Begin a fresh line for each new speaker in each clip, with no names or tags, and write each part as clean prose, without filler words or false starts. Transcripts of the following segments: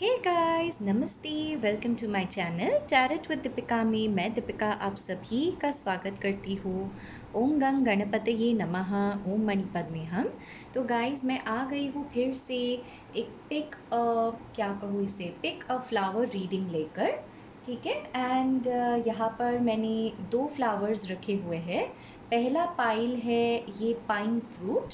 हे guys, नमस्ते। Welcome to my channel tarot with Deepika में मैं दीपिका आप सभी का स्वागत करती हूँ। ओम गंग गणपतये नमः, ओम मणिपद्मेहम। तो गाइस, मैं आ गई हूँ फिर से एक पिक अ फ्लावर रीडिंग लेकर। ठीक है। एंड यहाँ पर मैंने दो फ्लावर्स रखे हुए हैं। पहला पाइल है ये पाइन फ्रूट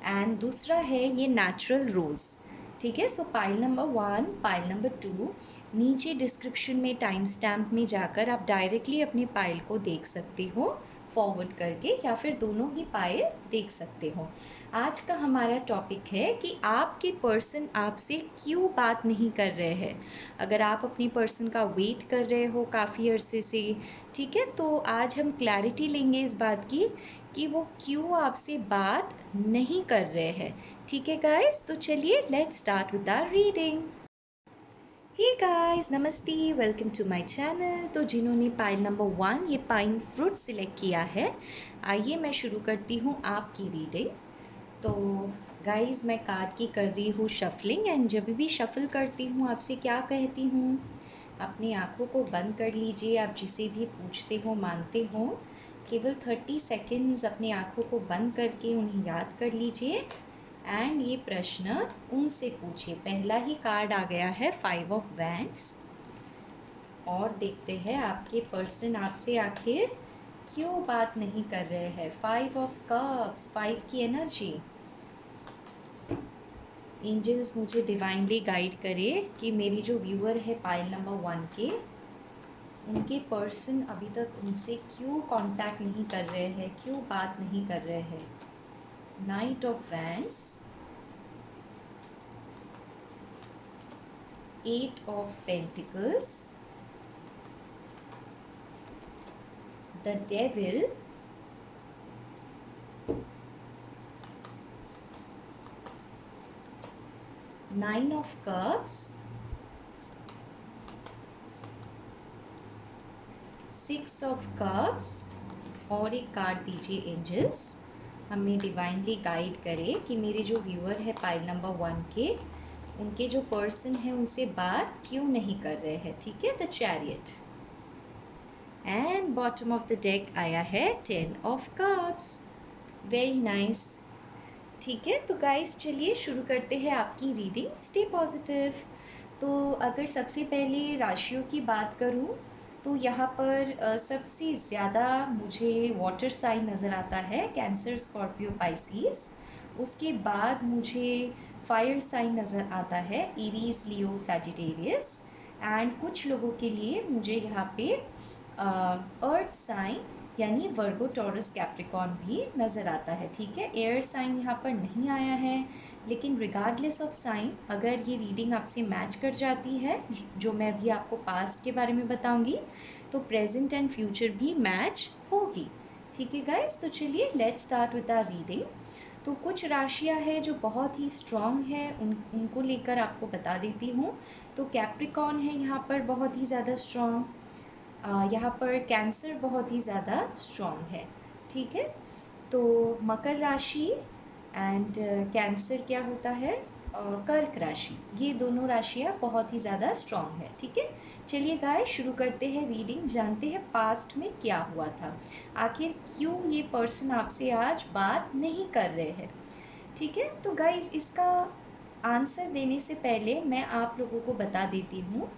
एंड दूसरा है ये नेचुरल रोज़। ठीक है। सो पाइल नंबर 1, पाइल नंबर 2, नीचे डिस्क्रिप्शन में टाइम स्टैम्प में जाकर आप डायरेक्टली अपने पाइल को देख सकते हो फॉरवर्ड करके, या फिर दोनों ही पाइल देख सकते हो। आज का हमारा टॉपिक है कि आपके पर्सन आपसे क्यों बात नहीं कर रहे हैं। अगर आप अपने पर्सन का वेट कर रहे हो काफ़ी अरसे से, ठीक है, तो आज हम क्लैरिटी लेंगे इस बात की कि वो क्यों आपसे बात नहीं कर रहे हैं। ठीक है गाइस, तो चलिए let's start with our reading. Hey guys, नमस्ते, वेलकम टू माय चैनल। तो जिन्होंने पाइल नंबर 1 ये पाइन फ्रूट सिलेक्ट किया है, आइए मैं शुरू करती हूँ आपकी रीडिंग। तो गाइस, मैं कार्ड की कर रही हूँ शफलिंग एंड जब भी शफल करती हूँ आपसे क्या कहती हूँ, अपनी आंखों को बंद कर लीजिए। आप जिसे भी पूछते हो मानते हो, केवल 30 सेकेंड्स अपनी आंखों को बंद करके उन्हें याद कर लीजिए एंड ये प्रश्न उनसे पूछिए। पहला ही कार्ड आ गया है 5 ऑफ वैंड्स, और देखते हैं आपके पर्सन आपसे आखिर क्यों बात नहीं कर रहे हैं। 5 ऑफ कप्स, 5 की एनर्जी। एंजल्स मुझे डिवाइनली गाइड करे कि मेरी जो व्यूअर है पाइल नंबर 1 के, उनके पर्सन अभी तक उनसे क्यों कांटेक्ट नहीं कर रहे हैं, क्यों बात नहीं कर रहे हैं। Night of wands, 8 of Pentacles, the Devil, Nine of Cups, 6 of Cups, और एक कार्ड दीजिए एंजल्स, हमें डिवाइनली गाइड करे कि मेरे जो व्यूअर है पाइल नंबर 1 के, उनके जो पर्सन है उनसे बात क्यों नहीं कर रहे हैं। ठीक है, the chariot. And bottom of the deck आया है 10 ऑफ कप्स। Very nice. ठीक है, तो गाइस चलिए शुरू करते हैं आपकी रीडिंग। Stay positive. तो अगर सबसे पहले राशियों की बात करूं, तो यहाँ पर सबसे ज़्यादा मुझे वाटर साइन नज़र आता है, कैंसर, स्कॉर्पियो, पाइसिस। उसके बाद मुझे फायर साइन नज़र आता है, एरीज, लियो, सैजिटेरियस। एंड कुछ लोगों के लिए मुझे यहाँ पे अर्थ साइन यानी वर्गो, टॉरस, कैप्रिकॉर्न भी नज़र आता है। ठीक है, एयर साइन यहाँ पर नहीं आया है, लेकिन रिगार्डलेस ऑफ साइन, अगर ये रीडिंग आपसे मैच कर जाती है, जो मैं भी आपको पास्ट के बारे में बताऊंगी, तो प्रेजेंट एंड फ्यूचर भी मैच होगी। ठीक है गाइस, तो चलिए let's start with our reading. तो कुछ राशियां हैं जो बहुत ही स्ट्रॉन्ग है, उनको लेकर आपको बता देती हूँ। तो कैप्रिकॉर्न है यहाँ पर बहुत ही ज़्यादा स्ट्रॉन्ग, यहाँ पर कैंसर बहुत ही ज़्यादा स्ट्रॉन्ग है। ठीक है, तो मकर राशि एंड कैंसर क्या होता है, कर्क राशि, ये दोनों राशियाँ बहुत ही ज़्यादा स्ट्रॉन्ग है। ठीक है, चलिए गाइस शुरू करते हैं रीडिंग, जानते हैं पास्ट में क्या हुआ था, आखिर क्यों ये पर्सन आपसे आज बात नहीं कर रहे हैं। ठीक है, तो गाइस इसका आंसर देने से पहले मैं आप लोगों को बता देती हूँ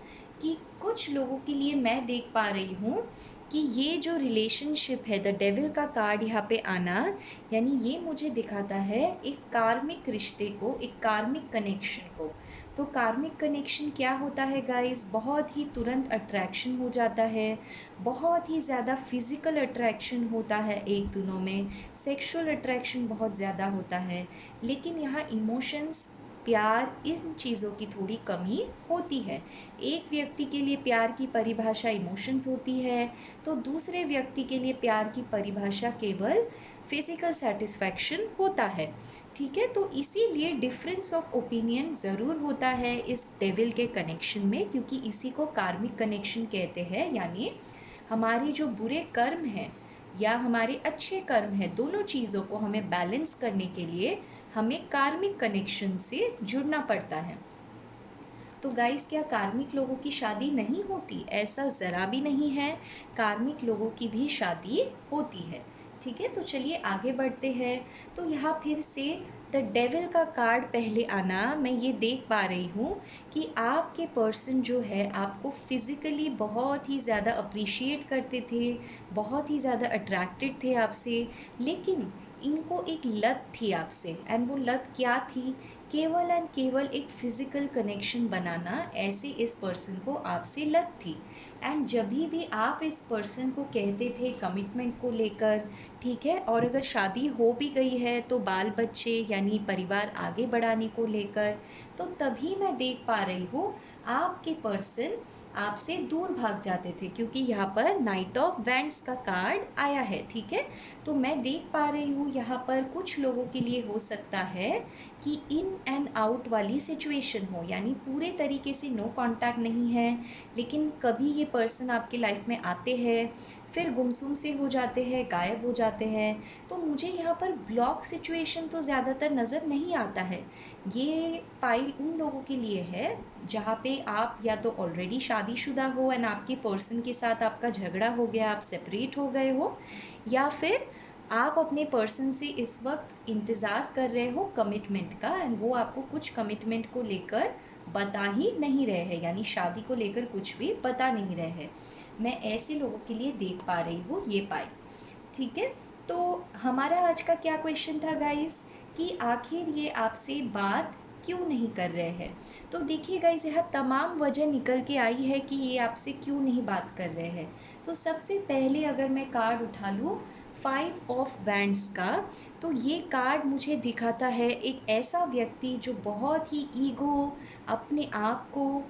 कि कुछ लोगों के लिए मैं देख पा रही हूँ कि ये जो रिलेशनशिप है, द डेविल का कार्ड यहाँ पे आना, यानी ये मुझे दिखाता है एक कार्मिक रिश्ते को, एक कार्मिक कनेक्शन को। तो कार्मिक कनेक्शन क्या होता है गाइस, बहुत ही तुरंत अट्रैक्शन हो जाता है, बहुत ही ज़्यादा फिजिकल अट्रैक्शन होता है, एक दोनों में सेक्सुअल अट्रैक्शन बहुत ज़्यादा होता है, लेकिन यहाँ इमोशंस, प्यार, इन चीज़ों की थोड़ी कमी होती है। एक व्यक्ति के लिए प्यार की परिभाषा इमोशंस होती है, तो दूसरे व्यक्ति के लिए प्यार की परिभाषा केवल फिजिकल सेटिस्फैक्शन होता है। ठीक है, तो इसीलिए डिफरेंस ऑफ ओपिनियन ज़रूर होता है इस डेविल के कनेक्शन में, क्योंकि इसी को कार्मिक कनेक्शन कहते हैं, यानी हमारे जो बुरे कर्म हैं या हमारे अच्छे कर्म हैं, दोनों चीज़ों को हमें बैलेंस करने के लिए हमें कार्मिक कनेक्शन से जुड़ना पड़ता है। तो गाइस, क्या कार्मिक लोगों की शादी नहीं होती? ऐसा ज़रा भी नहीं है, कार्मिक लोगों की भी शादी होती है। ठीक है, तो चलिए आगे बढ़ते हैं। तो यहाँ फिर से द डेविल का कार्ड पहले आना, मैं ये देख पा रही हूँ कि आपके पर्सन जो है आपको फिज़िकली बहुत ही ज़्यादा अप्रिशिएट करते थे, बहुत ही ज़्यादा अट्रैक्टेड थे आपसे, लेकिन इनको एक लत थी आपसे। एंड वो लत क्या थी? केवल एंड केवल एक फिजिकल कनेक्शन बनाना, ऐसे इस पर्सन को आपसे लत थी। एंड जब भी आप इस पर्सन को कहते थे कमिटमेंट को लेकर, ठीक है, और अगर शादी हो भी गई है तो बाल बच्चे यानी परिवार आगे बढ़ाने को लेकर, तो तभी मैं देख पा रही हूँ आपके पर्सन आपसे दूर भाग जाते थे, क्योंकि यहाँ पर नाइट ऑफ वैंड्स का कार्ड आया है। ठीक है, तो मैं देख पा रही हूँ यहाँ पर कुछ लोगों के लिए हो सकता है कि इन एंड आउट वाली सिचुएशन हो, यानी पूरे तरीके से नो कांटेक्ट नहीं है, लेकिन कभी ये पर्सन आपके लाइफ में आते हैं, फिर गुमसुम से हो जाते हैं, गायब हो जाते हैं। तो मुझे यहाँ पर ब्लॉक सिचुएशन तो ज़्यादातर नज़र नहीं आता है। ये पाइल उन लोगों के लिए है जहाँ पे आप या तो ऑलरेडी शादीशुदा हो एंड आपके पर्सन के साथ आपका झगड़ा हो गया, आप सेपरेट हो गए हो, या फिर आप अपने पर्सन से इस वक्त इंतज़ार कर रहे हो कमिटमेंट का, एंड वो आपको कुछ कमिटमेंट को लेकर बता ही नहीं रहे हैं, यानी शादी को लेकर कुछ भी बता नहीं रहे हैं। मैं ऐसे लोगों के लिए देख पा रही हूँ ये पाई। ठीक है, तो हमारा आज का क्या क्वेश्चन था गाइस, कि आखिर ये आपसे बात क्यों नहीं कर रहे हैं? तो देखिए गाइस, यहाँ तमाम वजह निकल के आई है कि ये आपसे क्यों नहीं बात कर रहे हैं। तो सबसे पहले अगर मैं कार्ड उठा लूँ 5 ऑफ वैंड्स का, तो ये कार्ड मुझे दिखाता है एक ऐसा व्यक्ति जो बहुत ही ईगो, अपने आप को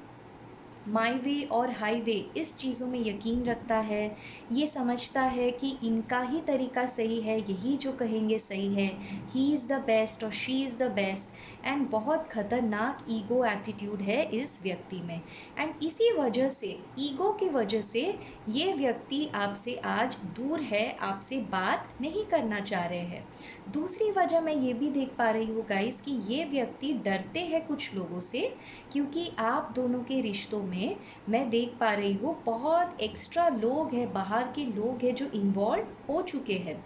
माई वे और हाईवे इस चीज़ों में यकीन रखता है। ये समझता है कि इनका ही तरीका सही है, यही जो कहेंगे सही है, ही इज़ द बेस्ट और she is the best. And बहुत खतरनाक ईगो एटीट्यूड है इस व्यक्ति में, एंड इसी वजह से, ईगो की वजह से ये व्यक्ति आपसे आज दूर है, आपसे बात नहीं करना चाह रहे हैं। दूसरी वजह मैं ये भी देख पा रही हूँ गाइस कि ये व्यक्ति डरते हैं कुछ लोगों से, क्योंकि आप दोनों के रिश्तों में मैं देख पा रही हूँ बहुत एक्स्ट्रा लोग हैं, बाहर के लोग हैं जो इन्वॉल्व हो चुके हैं।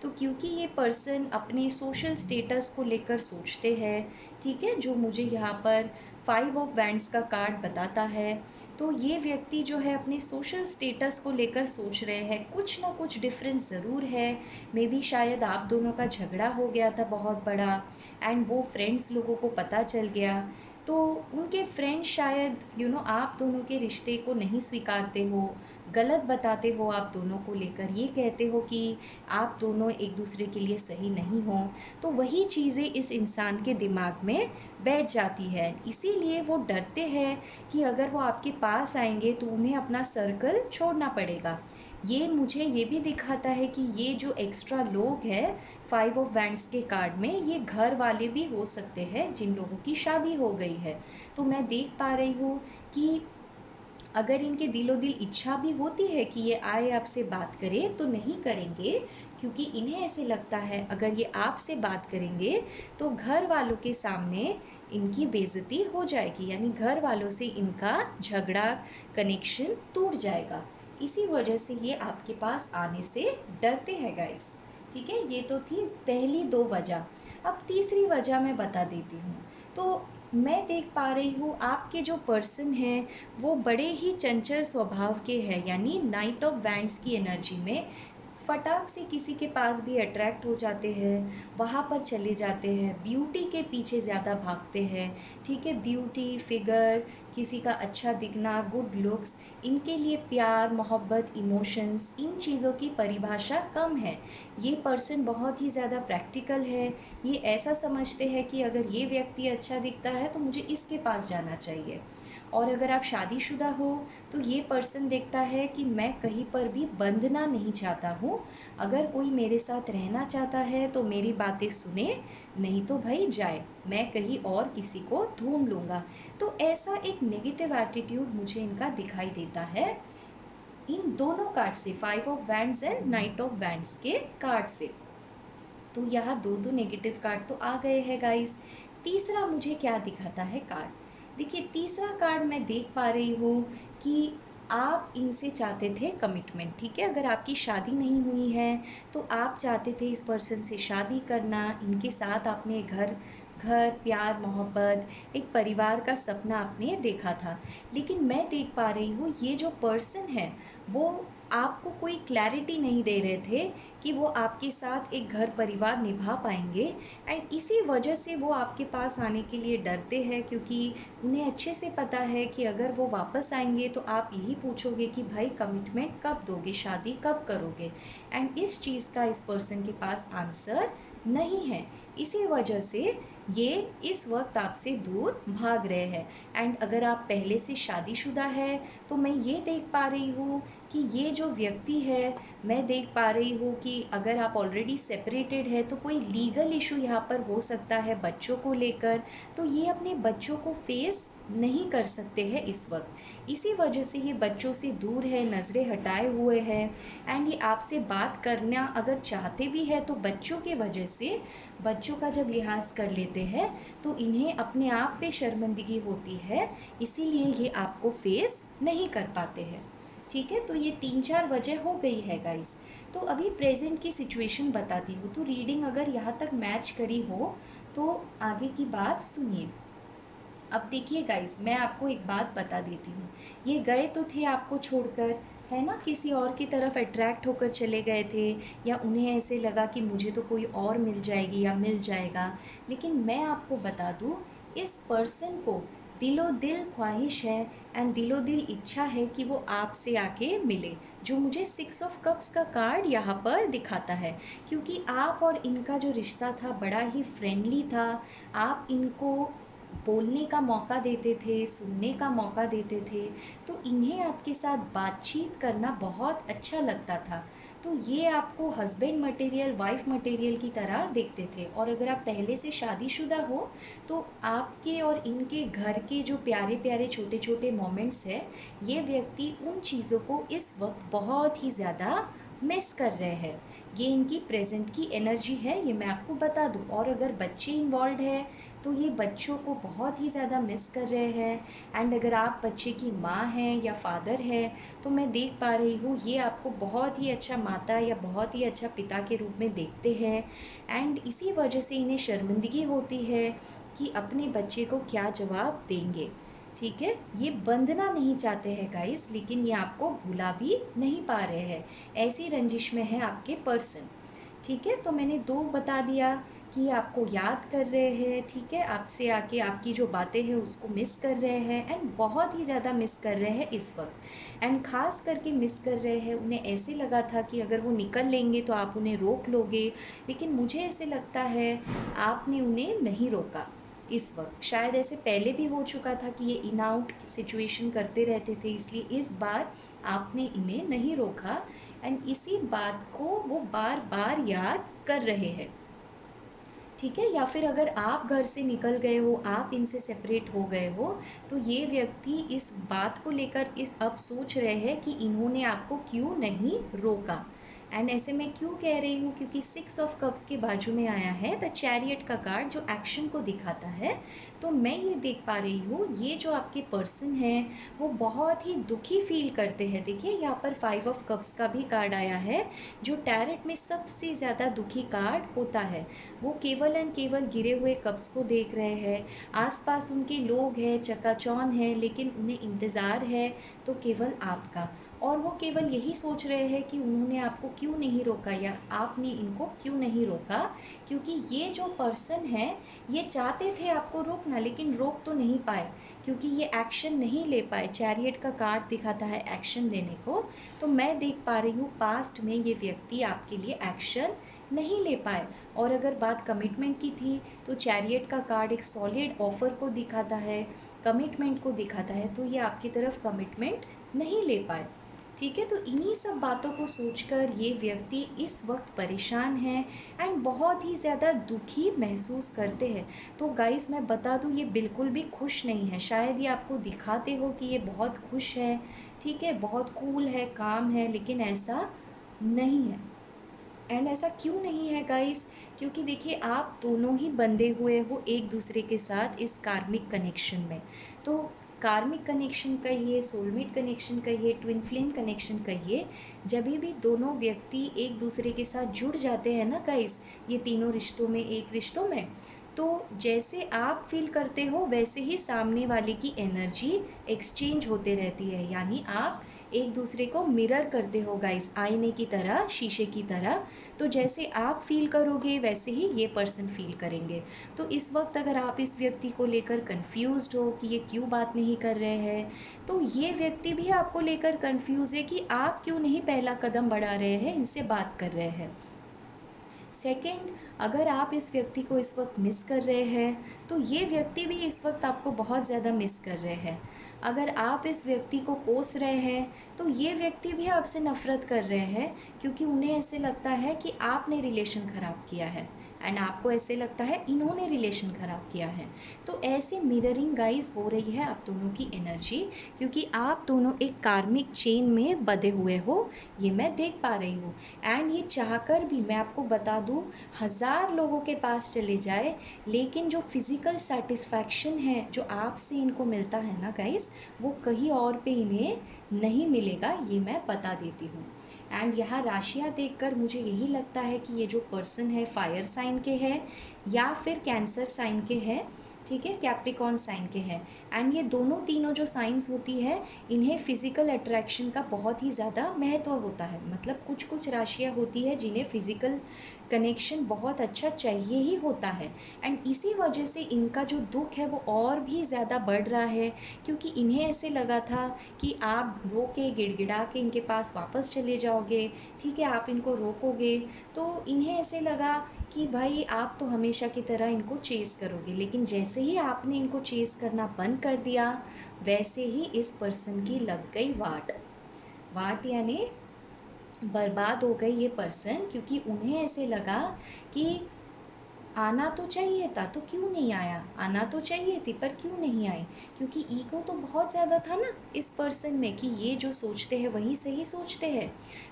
तो क्योंकि ये पर्सन अपने सोशल स्टेटस को लेकर सोचते हैं, ठीक है, जो मुझे यहाँ पर 5 ऑफ वैंड्स का कार्ड बताता है, तो ये व्यक्ति जो है अपने सोशल स्टेटस को लेकर सोच रहे हैं, कुछ ना कुछ डिफरेंस ज़रूर है। मे बी शायद आप दोनों का झगड़ा हो गया था बहुत बड़ा, एंड वो फ्रेंड्स लोगों को पता चल गया, तो उनके फ्रेंड्स शायद आप दोनों के रिश्ते को नहीं स्वीकारते हो, गलत बताते हो आप दोनों को लेकर, ये कहते हो कि आप दोनों एक दूसरे के लिए सही नहीं हो। तो वही चीज़ें इस इंसान के दिमाग में बैठ जाती है, इसीलिए वो डरते हैं कि अगर वो आपके पास आएंगे तो उन्हें अपना सर्कल छोड़ना पड़ेगा। ये मुझे ये भी दिखाता है कि ये जो एक्स्ट्रा लोग हैं 5 ऑफ वैंड्स के कार्ड में, ये घर वाले भी हो सकते हैं जिन लोगों की शादी हो गई है। तो मैं देख पा रही हूँ कि अगर इनके दिलो दिल इच्छा भी होती है कि ये आए आपसे बात करे, तो नहीं करेंगे, क्योंकि इन्हें ऐसे लगता है अगर ये आपसे बात करेंगे तो घर वालों के सामने इनकी बेइज्जती हो जाएगी, यानी घर वालों से इनका झगड़ा, कनेक्शन टूट जाएगा। इसी वजह से ये आपके पास आने से डरते हैं गाइस। ठीक है, ये तो थी पहली 2 वजह। अब तीसरी वजह मैं बता देती हूँ। तो मैं देख पा रही हूँ आपके जो पर्सन हैं वो बड़े ही चंचल स्वभाव के हैं, यानी नाइट ऑफ वैंड्स की एनर्जी में फटाक से किसी के पास भी अट्रैक्ट हो जाते हैं, वहाँ पर चले जाते हैं, ब्यूटी के पीछे ज़्यादा भागते हैं। ठीक है, ब्यूटी, फिगर, किसी का अच्छा दिखना, गुड लुक्स, इनके लिए प्यार, मोहब्बत, इमोशंस, इन चीज़ों की परिभाषा कम है। ये पर्सन बहुत ही ज़्यादा प्रैक्टिकल है। ये ऐसा समझते हैं कि अगर ये व्यक्ति अच्छा दिखता है तो मुझे इसके पास जाना चाहिए। और अगर आप शादीशुदा हो तो ये पर्सन देखता है कि मैं कहीं पर भी बंधना नहीं चाहता हूँ, अगर कोई मेरे साथ रहना चाहता है तो मेरी बातें सुने, नहीं तो भाई जाए, मैं कहीं और किसी को ढूंढ लूँगा। तो ऐसा एक नेगेटिव एटीट्यूड मुझे इनका दिखाई देता है इन दोनों कार्ड से, 5 of wands and night of wands के कार्ड से। तो यहाँ दो नेगेटिव कार्ड तो आ गए हैं गाइस। तीसरा मुझे क्या दिखाता है कार्ड, देखिए तीसरा कार्ड मैं देख पा रही हूँ कि आप इनसे चाहते थे कमिटमेंट, ठीक है। अगर आपकी शादी नहीं हुई है तो आप चाहते थे इस पर्सन से शादी करना, इनके साथ आपने घर घर प्यार मोहब्बत एक परिवार का सपना आपने देखा था। लेकिन मैं देख पा रही हूँ ये जो पर्सन है वो आपको कोई क्लैरिटी नहीं दे रहे थे कि वो आपके साथ एक घर परिवार निभा पाएंगे। एंड इसी वजह से वो आपके पास आने के लिए डरते हैं, क्योंकि उन्हें अच्छे से पता है कि अगर वो वापस आएंगे तो आप यही पूछोगे कि भाई कमिटमेंट कब दोगे, शादी कब करोगे। एंड इस चीज़ का इस पर्सन के पास आंसर नहीं है। इसी वजह से ये इस वक्त आपसे दूर भाग रहे हैं। एंड अगर आप पहले से शादीशुदा है तो मैं ये देख पा रही हूँ कि ये जो व्यक्ति है, मैं देख पा रही हूँ कि अगर आप ऑलरेडी सेपरेटेड है तो कोई लीगल इशू यहाँ पर हो सकता है बच्चों को लेकर। तो ये अपने बच्चों को फेस नहीं कर सकते हैं इस वक्त। इसी वजह से ये बच्चों से दूर है, नज़रें हटाए हुए हैं। एंड ये आपसे बात करना अगर चाहते भी है तो बच्चों के वजह से, बच्चों का जब लिहाज कर लेते हैं तो इन्हें अपने आप पे शर्मिंदगी होती है, इसीलिए ये आपको फेस नहीं कर पाते हैं। ठीक है, तो ये 3-4 वजह हो गई है गाइस। तो अभी प्रेजेंट की सिचुएशन बताती हूँ। तो रीडिंग अगर यहाँ तक मैच करी हो तो आगे की बात सुनिए। अब देखिए गाइस, मैं आपको एक बात बता देती हूँ। ये गए तो थे आपको छोड़कर, है ना, किसी और की तरफ अट्रैक्ट होकर चले गए थे, या उन्हें ऐसे लगा कि मुझे तो कोई और मिल जाएगी या मिल जाएगा। लेकिन मैं आपको बता दूँ, इस पर्सन को दिलो दिल ख्वाहिश है एंड दिलो दिल इच्छा है कि वो आपसे आके मिले, जो मुझे 6 ऑफ कप्स का कार्ड यहाँ पर दिखाता है। क्योंकि आप और इनका जो रिश्ता था बड़ा ही फ्रेंडली था। आप इनको बोलने का मौका देते थे, सुनने का मौका देते थे, तो इन्हें आपके साथ बातचीत करना बहुत अच्छा लगता था। तो ये आपको हस्बैंड मटेरियल, वाइफ मटेरियल की तरह देखते थे। और अगर आप पहले से शादीशुदा हो तो आपके और इनके घर के जो प्यारे प्यारे छोटे छोटे मोमेंट्स हैं, ये व्यक्ति उन चीज़ों को इस वक्त बहुत ही ज़्यादा मिस कर रहे हैं। ये इनकी प्रेजेंट की एनर्जी है, ये मैं आपको बता दूं। और अगर बच्चे इन्वॉल्व है तो ये बच्चों को बहुत ही ज़्यादा मिस कर रहे हैं। एंड अगर आप बच्चे की माँ हैं या फादर है तो मैं देख पा रही हूँ ये आपको बहुत ही अच्छा माता या बहुत ही अच्छा पिता के रूप में देखते हैं। एंड इसी वजह से इन्हें शर्मिंदगी होती है कि अपने बच्चे को क्या जवाब देंगे। ठीक है, ये बंधना नहीं चाहते हैं गाइस, लेकिन ये आपको भुला भी नहीं पा रहे हैं। ऐसी रंजिश में है आपके पर्सन। ठीक है, तो मैंने 2 बता दिया कि आपको याद कर रहे हैं, ठीक है, आपसे आके आपकी जो बातें हैं उसको मिस कर रहे हैं एंड बहुत ही ज़्यादा मिस कर रहे हैं इस वक्त। एंड ख़ास करके मिस कर रहे हैं, उन्हें ऐसे लगा था कि अगर वो निकल लेंगे तो आप उन्हें रोक लोगे, लेकिन मुझे ऐसे लगता है आपने उन्हें नहीं रोका इस वक्त। शायद ऐसे पहले भी हो चुका था कि ये इन आउट सिचुएशन करते रहते थे, इसलिए इस बार आपने इन्हें नहीं रोका। एंड इसी बात को वो बार बार याद कर रहे हैं। ठीक है, या फिर अगर आप घर से निकल गए हो, आप इनसे सेपरेट हो गए हो, तो ये व्यक्ति इस बात को लेकर इस अब सोच रहे हैं कि इन्होंने आपको क्यों नहीं रोका। एंड ऐसे मैं क्यों कह रही हूँ, क्योंकि 6 ऑफ कप्स के बाजू में आया है द चैरियट का कार्ड, जो एक्शन को दिखाता है। तो मैं ये देख पा रही हूँ ये जो आपके पर्सन है वो बहुत ही दुखी फील करते हैं। देखिए यहाँ पर 5 ऑफ कप्स का भी कार्ड आया है, जो टैरेट में सबसे ज़्यादा दुखी कार्ड होता है। वो केवल एंड केवल गिरे हुए कप्स को देख रहे हैं। आसपास उनके लोग हैं, चकाचौंध हैं, लेकिन उन्हें इंतज़ार है तो केवल आपका। और वो केवल यही सोच रहे हैं कि उन्होंने आपको क्यों नहीं रोका या आपने इनको क्यों नहीं रोका। क्योंकि ये जो पर्सन है ये चाहते थे आपको रोकना, लेकिन रोक तो नहीं पाए, क्योंकि ये एक्शन नहीं ले पाए। चैरियट का कार्ड दिखाता है एक्शन लेने को। तो मैं देख पा रही हूँ पास्ट में ये व्यक्ति आपके लिए एक्शन नहीं ले पाए। और अगर बात कमिटमेंट की थी तो चैरियट का कार्ड एक सॉलिड ऑफर को दिखाता है, कमिटमेंट को दिखाता है, तो ये आपकी तरफ कमिटमेंट नहीं ले पाए। ठीक है, तो इन्हीं सब बातों को सोचकर ये व्यक्ति इस वक्त परेशान है एंड बहुत ही ज़्यादा दुखी महसूस करते हैं। तो गाइस मैं बता दूँ ये बिल्कुल भी खुश नहीं है। शायद ये आपको दिखाते हो कि ये बहुत खुश है, ठीक है, बहुत कूल है, काम है, लेकिन ऐसा नहीं है। एंड ऐसा क्यों नहीं है गाइस? क्योंकि देखिए आप दोनों ही बंधे हुए हो एक दूसरे के साथ इस कार्मिक कनेक्शन में। तो कार्मिक कनेक्शन कहिए, सोलमेट कनेक्शन कहिए, ट्विन फ्लेम कनेक्शन कहिए, जब भी दोनों व्यक्ति एक दूसरे के साथ जुड़ जाते हैं ना गाइस, ये तीनों रिश्तों में, एक रिश्तों में, तो जैसे आप फील करते हो वैसे ही सामने वाले की एनर्जी एक्सचेंज होते रहती है। यानी आप एक दूसरे को मिरर करते हो गाइस, आईने की तरह, शीशे की तरह। तो जैसे आप फील करोगे वैसे ही ये पर्सन फील करेंगे। तो इस वक्त अगर आप इस व्यक्ति को लेकर कंफ्यूज्ड हो कि ये क्यों बात नहीं कर रहे हैं, तो ये व्यक्ति भी आपको लेकर कंफ्यूज है कि आप क्यों नहीं पहला कदम बढ़ा रहे हैं, इनसे बात कर रहे हैं। सेकंड, अगर आप इस व्यक्ति को इस वक्त मिस कर रहे हैं तो ये व्यक्ति भी इस वक्त आपको बहुत ज़्यादा मिस कर रहे हैं। अगर आप इस व्यक्ति को कोस रहे हैं तो ये व्यक्ति भी आपसे नफरत कर रहे हैं, क्योंकि उन्हें ऐसे लगता है कि आपने रिलेशन ख़राब किया है एंड आपको ऐसे लगता है इन्होंने रिलेशन ख़राब किया है। तो ऐसे मिररिंग गाइस हो रही है आप दोनों की एनर्जी, क्योंकि आप दोनों एक कार्मिक चेन में बंधे हुए हो, ये मैं देख पा रही हूँ। एंड ये चाहकर भी मैं आपको बता दूँ, 1000 लोगों के पास चले जाए, लेकिन जो फिज़िकल सेटिस्फैक्शन है जो आपसे इनको मिलता है ना गाइस, वो कहीं और पे इन्हें नहीं मिलेगा, ये मैं बता देती हूँ। एंड यहाँ राशियाँ देखकर मुझे यही लगता है कि ये जो पर्सन है फायर साइन के हैं या फिर कैंसर साइन के हैं, ठीक है, कैप्रिकॉर्न साइन के हैं। एंड ये दोनों तीनों जो साइंस होती है, इन्हें फिजिकल अट्रैक्शन का बहुत ही ज़्यादा महत्व होता है। मतलब कुछ कुछ राशियाँ होती है जिन्हें फिजिकल कनेक्शन बहुत अच्छा चाहिए ही होता है। एंड इसी वजह से इनका जो दुख है वो और भी ज़्यादा बढ़ रहा है, क्योंकि इन्हें ऐसे लगा था कि आप रो के गिड़गिड़ा के इनके पास वापस चले जाओगे, ठीक है, आप इनको रोकोगे, तो इन्हें ऐसे लगा कि भाई आप तो हमेशा की तरह इनको चेस करोगे। लेकिन जैसे ही आपने इनको चेस करना बंद कर दिया, वैसे ही इस पर्सन की लग गई वाट। वाट यानी बर्बाद हो गई ये पर्सन, क्योंकि उन्हें ऐसे लगा कि आना तो चाहिए था तो क्यों नहीं आया, आना तो चाहिए थी पर क्यों नहीं आई, क्योंकि ईगो तो बहुत ज़्यादा था ना इस पर्सन में कि ये जो सोचते हैं वही सही सोचते हैं।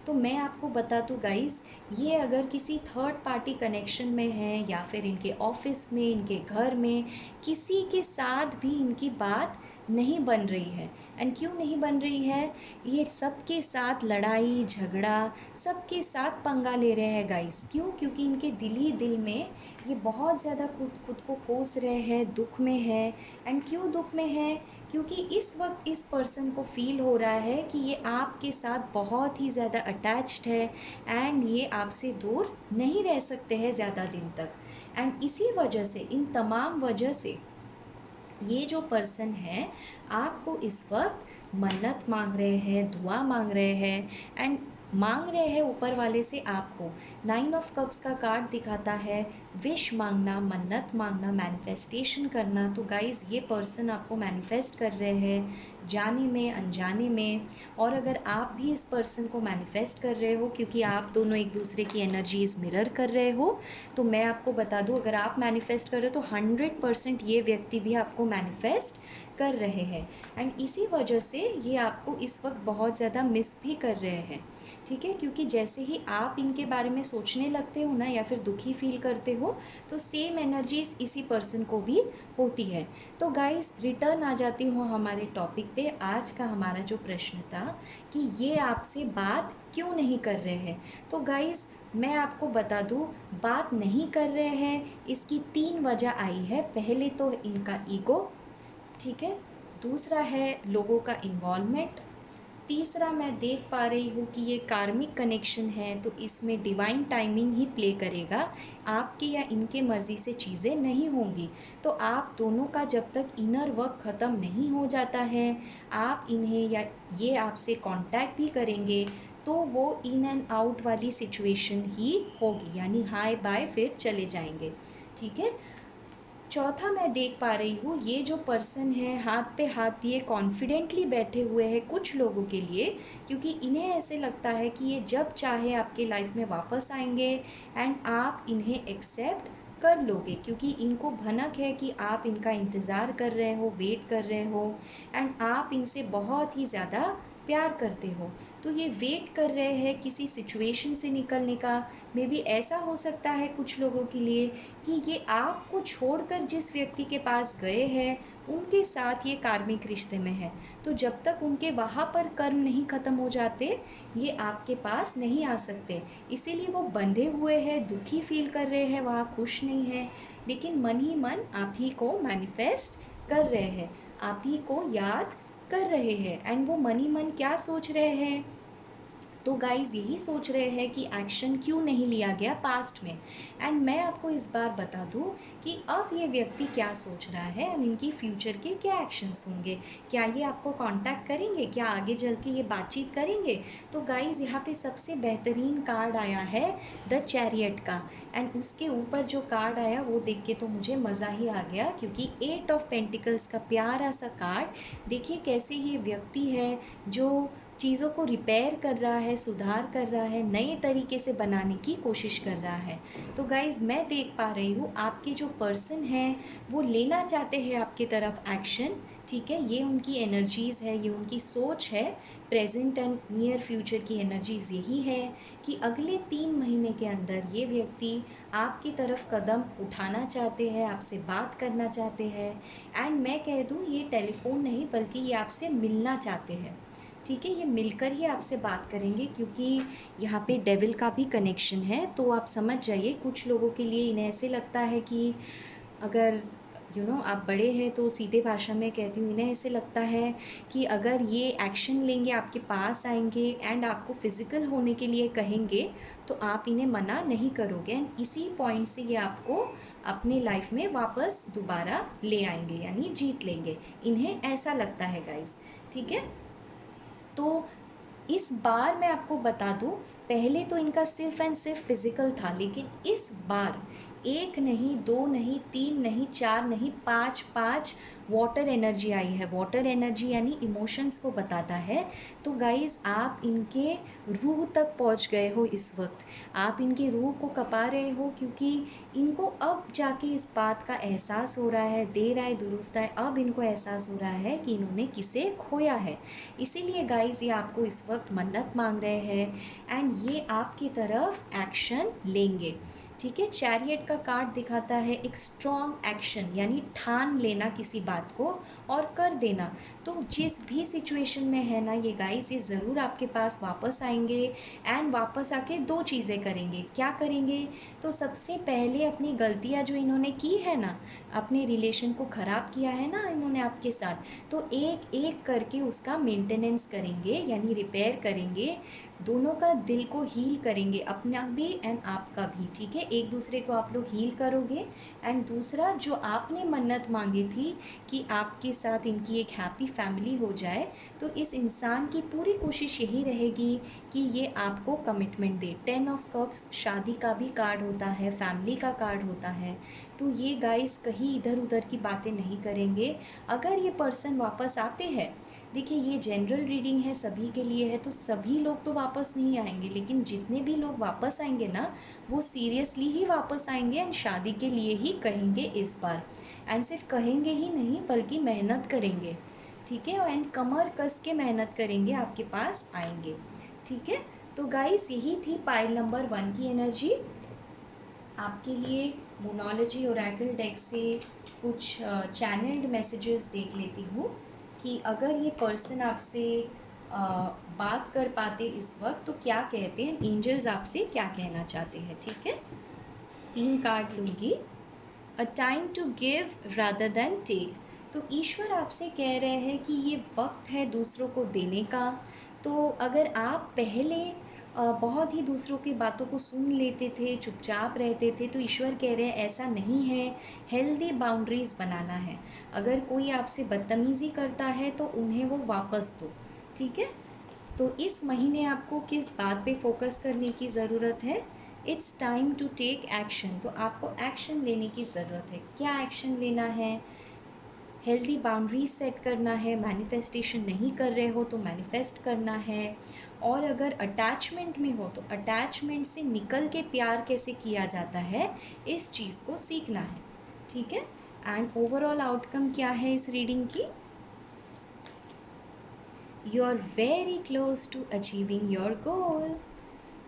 तो मैं आपको बता दूँ गाइस, ये अगर किसी थर्ड पार्टी कनेक्शन में है या फिर इनके ऑफिस में, इनके घर में, किसी के साथ भी इनकी बात नहीं बन रही है। एंड क्यों नहीं बन रही है, ये सबके साथ लड़ाई झगड़ा, सबके साथ पंगा ले रहे हैं गाइस। क्यों? क्योंकि इनके दिल ही दिल में ये बहुत ज़्यादा खुद खुद को कोस रहे हैं, दुख में है। एंड क्यों दुख में है, क्योंकि इस वक्त इस पर्सन को फील हो रहा है कि ये आपके साथ बहुत ही ज़्यादा अटैच्ड है एंड ये आपसे दूर नहीं रह सकते हैं ज़्यादा दिन तक। एंड इसी वजह से, इन तमाम वजह से ये जो पर्सन है आपको इस वक्त मन्नत मांग रहे हैं, दुआ मांग रहे हैं एंड मांग रहे हैं ऊपर वाले से आपको। 9 ऑफ कप्स का कार्ड दिखाता है विश मांगना, मन्नत मांगना, मैनिफेस्टेशन करना। तो गाइज ये पर्सन आपको मैनिफेस्ट कर रहे हैं जाने में अनजाने में। और अगर आप भी इस पर्सन को मैनिफेस्ट कर रहे हो, क्योंकि आप दोनों एक दूसरे की एनर्जीज मिरर कर रहे हो, तो मैं आपको बता दूं, अगर आप मैनिफेस्ट कर रहे हो तो 100% ये व्यक्ति भी आपको मैनिफेस्ट कर रहे हैं। एंड इसी वजह से ये आपको इस वक्त बहुत ज़्यादा मिस भी कर रहे हैं, ठीक है, क्योंकि जैसे ही आप इनके बारे में सोचने लगते हो ना या फिर दुखी फील करते हो, तो सेम एनर्जीज इसी पर्सन को भी होती है। तो गाइस रिटर्न आ जाती हूँ हमारे टॉपिक पे। आज का हमारा जो प्रश्न था कि ये आपसे बात क्यों नहीं कर रहे हैं, तो गाइस मैं आपको बता दूं, बात नहीं कर रहे हैं इसकी 3 वजह आई है। पहले तो इनका ईगो, ठीक है, दूसरा है लोगों का इन्वॉल्वमेंट, तीसरा मैं देख पा रही हूँ कि ये कार्मिक कनेक्शन है तो इसमें डिवाइन टाइमिंग ही प्ले करेगा, आपकी या इनके मर्जी से चीज़ें नहीं होंगी। तो आप दोनों का जब तक इनर वर्क ख़त्म नहीं हो जाता है, आप इन्हें या ये आपसे कांटेक्ट भी करेंगे तो वो इन एंड आउट वाली सिचुएशन ही होगी, यानी हाय बाय फिर चले जाएंगे, ठीक है। चौथा मैं देख पा रही हूँ, ये जो पर्सन है हाथ पे हाथ दिए कॉन्फिडेंटली बैठे हुए हैं कुछ लोगों के लिए, क्योंकि इन्हें ऐसे लगता है कि ये जब चाहे आपके लाइफ में वापस आएंगे एंड आप इन्हें एक्सेप्ट कर लोगे, क्योंकि इनको भनक है कि आप इनका इंतज़ार कर रहे हो, वेट कर रहे हो एंड आप इनसे बहुत ही ज़्यादा प्यार करते हो, तो ये वेट कर रहे हैं किसी सिचुएशन से निकलने का। मे बी ऐसा हो सकता है कुछ लोगों के लिए कि ये आपको छोड़कर जिस व्यक्ति के पास गए हैं उनके साथ ये कार्मिक रिश्ते में है, तो जब तक उनके वहाँ पर कर्म नहीं खत्म हो जाते ये आपके पास नहीं आ सकते। इसीलिए वो बंधे हुए हैं, दुखी फील कर रहे हैं, वहाँ खुश नहीं है, लेकिन मन ही मन आप ही को मैनिफेस्ट कर रहे हैं, आप ही को याद कर रहे हैं। एंड वो मन ही मन क्या सोच रहे हैं, तो गाइज यही सोच रहे हैं कि एक्शन क्यों नहीं लिया गया पास्ट में। एंड मैं आपको इस बार बता दूं कि अब ये व्यक्ति क्या सोच रहा है एंड इनकी फ्यूचर के क्या एक्शंस होंगे। क्या ये आपको कांटेक्ट करेंगे, क्या आगे चल के ये बातचीत करेंगे। तो गाइज यहाँ पे सबसे बेहतरीन कार्ड आया है द चैरियट का। एंड उसके ऊपर जो कार्ड आया वो देख के तो मुझे मज़ा ही आ गया, क्योंकि 8 ऑफ पेंटिकल्स का प्यारा सा कार्ड। देखिए कैसे ये व्यक्ति है जो चीज़ों को रिपेयर कर रहा है, सुधार कर रहा है, नए तरीके से बनाने की कोशिश कर रहा है। तो गाइज मैं देख पा रही हूँ आपके जो पर्सन हैं वो लेना चाहते हैं आपकी तरफ एक्शन। ठीक है, ये उनकी एनर्जीज़ है, ये उनकी सोच है। प्रेजेंट एंड नियर फ्यूचर की एनर्जीज़ यही है कि अगले 3 महीने के अंदर ये व्यक्ति आपकी तरफ कदम उठाना चाहते हैं, आपसे बात करना चाहते हैं। एंड मैं कह दूँ ये टेलीफोन नहीं बल्कि ये आपसे मिलना चाहते हैं। ठीक है, ये मिलकर ही आपसे बात करेंगे, क्योंकि यहाँ पे डेविल का भी कनेक्शन है। तो आप समझ जाइए कुछ लोगों के लिए इन्हें ऐसे लगता है कि अगर आप बड़े हैं तो सीधे भाषा में कहती हूँ, इन्हें ऐसे लगता है कि अगर ये एक्शन लेंगे, आपके पास आएंगे एंड आपको फिजिकल होने के लिए कहेंगे तो आप इन्हें मना नहीं करोगे। एंड इसी पॉइंट से ये आपको अपने लाइफ में वापस दोबारा ले आएंगे, यानी जीत लेंगे। इन्हें ऐसा लगता है गाइस। ठीक है, तो इस बार मैं आपको बता दूं, पहले तो इनका सिर्फ एंड सिर्फ फिजिकल था, लेकिन इस बार 1 नहीं, 2 नहीं, 3 नहीं, 4 नहीं, 5 वाटर एनर्जी आई है। वाटर एनर्जी यानी इमोशंस को बताता है। तो गाइज आप इनके रूह तक पहुंच गए हो इस वक्त, आप इनके रूह को कपा रहे हो, क्योंकि इनको अब जाके इस बात का एहसास हो रहा है, देर आए दुरुस्त आए, अब इनको एहसास हो रहा है कि इन्होंने किसे खोया है। इसीलिए गाइज ये आपको इस वक्त मन्नत मांग रहे हैं एंड ये आपकी तरफ एक्शन लेंगे। ठीक है, चैरियट का कार्ड दिखाता है एक स्ट्रॉन्ग एक्शन, यानी ठान लेना किसी बात को और कर देना। तो जिस भी सिचुएशन में है ना ये गाइस, ये ज़रूर आपके पास वापस आएंगे एंड वापस आके 2 चीज़ें करेंगे। क्या करेंगे, तो सबसे पहले अपनी गलतियाँ जो इन्होंने की है ना, अपने रिलेशन को ख़राब किया है ना इन्होंने आपके साथ, तो एक एक करके उसका मेंटेनेंस करेंगे, यानी रिपेयर करेंगे। दोनों का दिल को हील करेंगे, अपना भी एंड आपका भी। ठीक है, एक दूसरे को आप लोग हील करोगे। एंड दूसरा, जो आपने मन्नत मांगी थी कि आपके साथ इनकी एक हैप्पी फैमिली हो जाए, तो इस इंसान की पूरी कोशिश यही रहेगी कि ये आपको कमिटमेंट दे। 10 ऑफ कप्स शादी का भी कार्ड होता है, फैमिली का कार्ड होता है। तो ये गाइस कहीं इधर उधर की बातें नहीं करेंगे। अगर ये पर्सन वापस आते हैं, देखिए ये जनरल रीडिंग है, सभी के लिए है, तो सभी लोग तो वापस नहीं आएंगे, लेकिन जितने भी लोग वापस आएंगे ना वो सीरियसली ही वापस आएंगे एंड शादी के लिए ही कहेंगे इस बार। एंड सिर्फ कहेंगे ही नहीं बल्कि मेहनत करेंगे। ठीक है, एंड कमर कस के मेहनत करेंगे, आपके पास आएंगे। ठीक है, तो गाइस यही थी पाइल नंबर 1 की एनर्जी आपके लिए। मोनोलॉजी ओरेकल डेक से कुछ चैनल्ड मैसेजेस देख लेती हूँ कि अगर ये पर्सन आपसे बात कर पाते इस वक्त तो क्या कहते हैं, एंजल्स आपसे क्या कहना चाहते हैं। ठीक है, 3 कार्ड लूँगी। A time to give rather than take. तो ईश्वर आपसे कह रहे हैं कि ये वक्त है दूसरों को देने का। तो अगर आप पहले बहुत ही दूसरों की बातों को सुन लेते थे, चुपचाप रहते थे, तो ईश्वर कह रहे हैं ऐसा नहीं है, हेल्दी बाउंड्रीज बनाना है। अगर कोई आपसे बदतमीज़ी करता है तो उन्हें वो वापस दो। ठीक है, तो इस महीने आपको किस बात पे फोकस करने की ज़रूरत है, it's time to take action. तो आपको एक्शन लेने की ज़रूरत है। क्या एक्शन लेना है, हेल्दी बाउंड्रीज सेट करना है, मैनिफेस्टेशन नहीं कर रहे हो तो मैनिफेस्ट करना है, और अगर अटैचमेंट में हो तो अटैचमेंट से निकल के प्यार कैसे किया जाता है इस चीज़ को सीखना है। ठीक है, एंड ओवरऑल आउटकम क्या है इस रीडिंग की, you are very close to achieving your goal.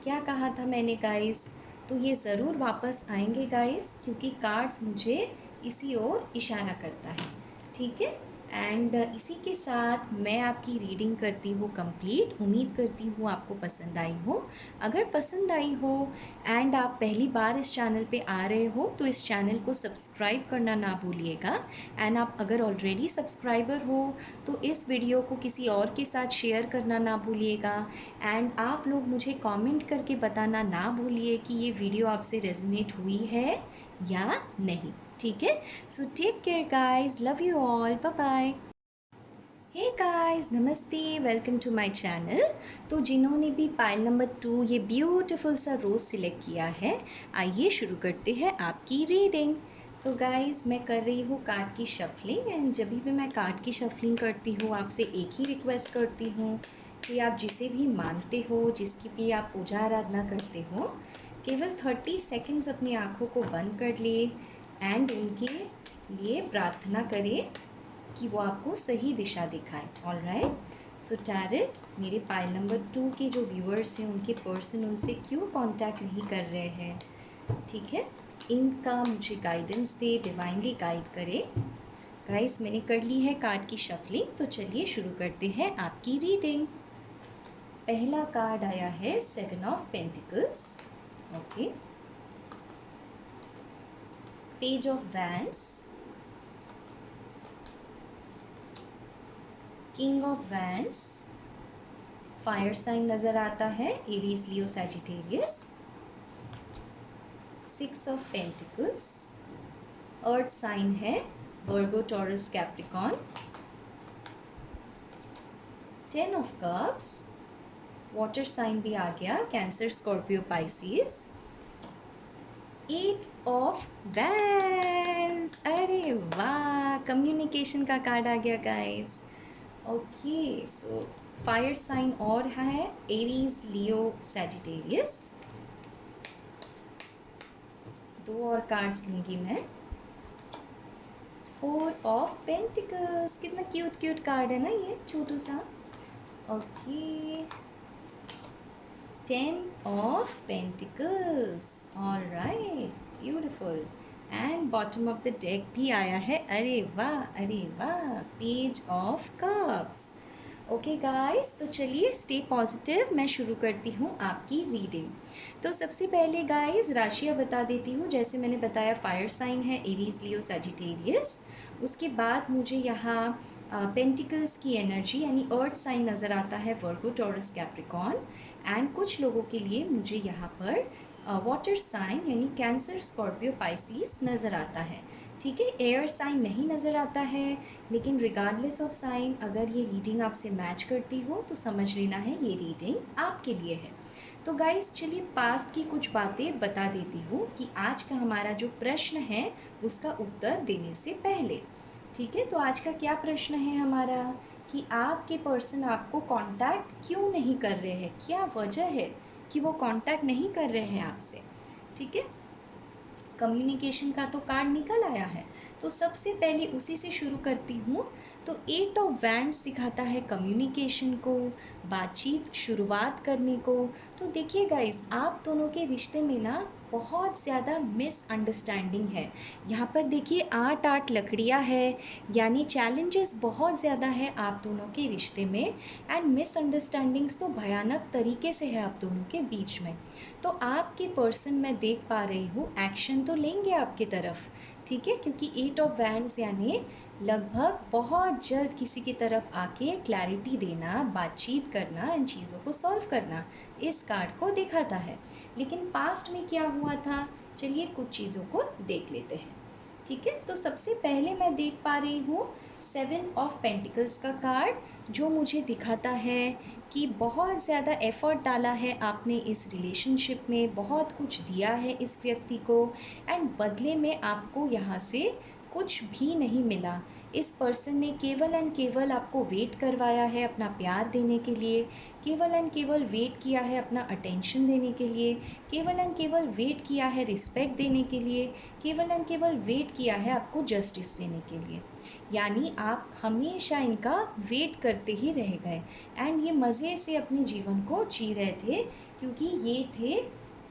क्या कहा था मैंने गाइस? तो ये ज़रूर वापस आएंगे गाइस, क्योंकि कार्ड्स मुझे इसी ओर इशारा करता है। ठीक है, एंड इसी के साथ मैं आपकी रीडिंग करती हूँ कंप्लीट। उम्मीद करती हूँ आपको पसंद आई हो। अगर पसंद आई हो एंड आप पहली बार इस चैनल पे आ रहे हो तो इस चैनल को सब्सक्राइब करना ना भूलिएगा। एंड आप अगर ऑलरेडी सब्सक्राइबर हो तो इस वीडियो को किसी और के साथ शेयर करना ना भूलिएगा। एंड आप लोग मुझे कमेंट करके बताना ना भूलिए कि ये वीडियो आपसे रेजोनेट हुई है या नहीं। ठीक है, so take care guys, love you all, bye bye. Hey guys, नमस्ते, वेलकम टू माय चैनल। तो जिन्होंने भी पाइल नंबर 2 ये ब्यूटीफुल सा रोज सिलेक्ट किया है, आइए शुरू करते हैं आपकी रीडिंग। तो गाइस, मैं कर रही हूँ कार्ड की शफलिंग, एंड जब भी मैं कार्ड की शफलिंग करती हूँ आपसे एक ही रिक्वेस्ट करती हूँ कि आप जिसे भी मानते हो, जिसकी भी आप पूजा आराधना करते हो, केवल 30 सेकेंड्स अपनी आँखों को बंद कर लिए एंड उनके लिए प्रार्थना करें कि वो आपको सही दिशा दिखाए। ऑलराइट, सो टैरेट, मेरे पाइल नंबर 2 के जो व्यूअर्स हैं, उनके पर्सन उनसे क्यों कांटेक्ट नहीं कर रहे हैं, ठीक है, इनका मुझे गाइडेंस दे, डिवाइनली गाइड करे। गाइस, मैंने कर ली है कार्ड की शफलिंग, तो चलिए शुरू करते हैं आपकी रीडिंग। पहला कार्ड आया है 7 of pentacles. Okay, page of wands, king of wands, fire sign नजर आता है, Aries, Leo, Sagittarius. 6 of pentacles, earth sign है, Virgo, Taurus, Capricorn. 10 of cups, water sign भी आ गया, Cancer, Scorpio, Pisces. 8 of wands, अरे वाह, कम्युनिकेशन का कार्ड आ गया guys. Okay, so fire sign और है, एरीज, लियो, सैजिटेरियस। 2 और कार्ड्स लूंगी मैं। 4 ऑफ पेंटिकल्स, कितना क्यूट क्यूट कार्ड है ना ये, छोटू सा। Okay, 10 of pentacles, alright, beautiful. And bottom of the deck भी आया है, अरे वाह अरे वाह, page of cups. Okay guys, तो चलिए स्टे पॉजिटिव, मैं शुरू करती हूँ आपकी रीडिंग। तो सबसे पहले गाइस राशियाँ बता देती हूँ। जैसे मैंने बताया, फायर साइन है, एरीज, लियो, सैजिटेरियस। उसके बाद मुझे यहाँ पेंटिकल्स की एनर्जी यानी अर्थ साइन नज़र आता है, वर्गो, टॉरस, कैप्रिकॉन। एंड कुछ लोगों के लिए मुझे यहाँ पर वाटर साइन यानी कैंसर, स्कॉर्पियो, पाइसिस नज़र आता है। ठीक है, एयर साइन नहीं नज़र आता है, लेकिन रिगार्डलेस ऑफ साइन, अगर ये रीडिंग आपसे मैच करती हो तो समझ लेना है ये रीडिंग आपके लिए है। तो गाइस चलिए पास्ट की कुछ बातें बता देती हूँ कि आज का हमारा जो प्रश्न है उसका उत्तर देने से पहले। ठीक है, तो आज का क्या प्रश्न है हमारा कि आपके पर्सन आपको कांटेक्ट क्यों नहीं कर रहे हैं, क्या वजह है कि वो कांटेक्ट नहीं कर रहे हैं आपसे। ठीक है, कम्युनिकेशन का तो कार्ड निकल आया है, तो सबसे पहले उसी से शुरू करती हूँ। तो 8 ऑफ वैंड्स दिखाता है कम्युनिकेशन को, बातचीत शुरुआत करने को। तो देखिए गाइस, आप दोनों के रिश्ते में ना बहुत ज़्यादा मिसअंडरस्टैंडिंग है। यहाँ पर देखिए 8 लकड़ियाँ है, यानी चैलेंजेस बहुत ज़्यादा है आप दोनों के रिश्ते में। एंड मिसअंडरस्टैंडिंग्स तो भयानक तरीके से है आप दोनों के बीच में। तो आपके पर्सन मैं देख पा रही हूँ एक्शन तो लेंगे आपकी तरफ। ठीक है, क्योंकि 8 ऑफ वैंड्स यानी लगभग बहुत जल्द किसी की तरफ आके क्लैरिटी देना, बातचीत करना, इन चीज़ों को सॉल्व करना, इस कार्ड को दिखाता है। लेकिन पास्ट में क्या हुआ था, चलिए कुछ चीज़ों को देख लेते हैं। ठीक है, तो सबसे पहले मैं देख पा रही हूँ 7 ऑफ पेंटिकल्स का कार्ड, जो मुझे दिखाता है कि बहुत ज़्यादा एफर्ट डाला है आपने इस रिलेशनशिप में, बहुत कुछ दिया है इस व्यक्ति को, एंड बदले में आपको यहाँ से कुछ भी नहीं मिला। इस पर्सन ने केवल एंड केवल आपको वेट करवाया है अपना प्यार देने के लिए, केवल एंड केवल वेट किया है अपना अटेंशन देने के लिए, केवल एंड केवल वेट किया है रिस्पेक्ट देने के लिए, केवल एंड केवल वेट किया है आपको जस्टिस देने के लिए। यानी आप हमेशा इनका वेट करते ही रह गए एंड ये मज़े से अपने जीवन को जी रहे थे, क्योंकि ये थे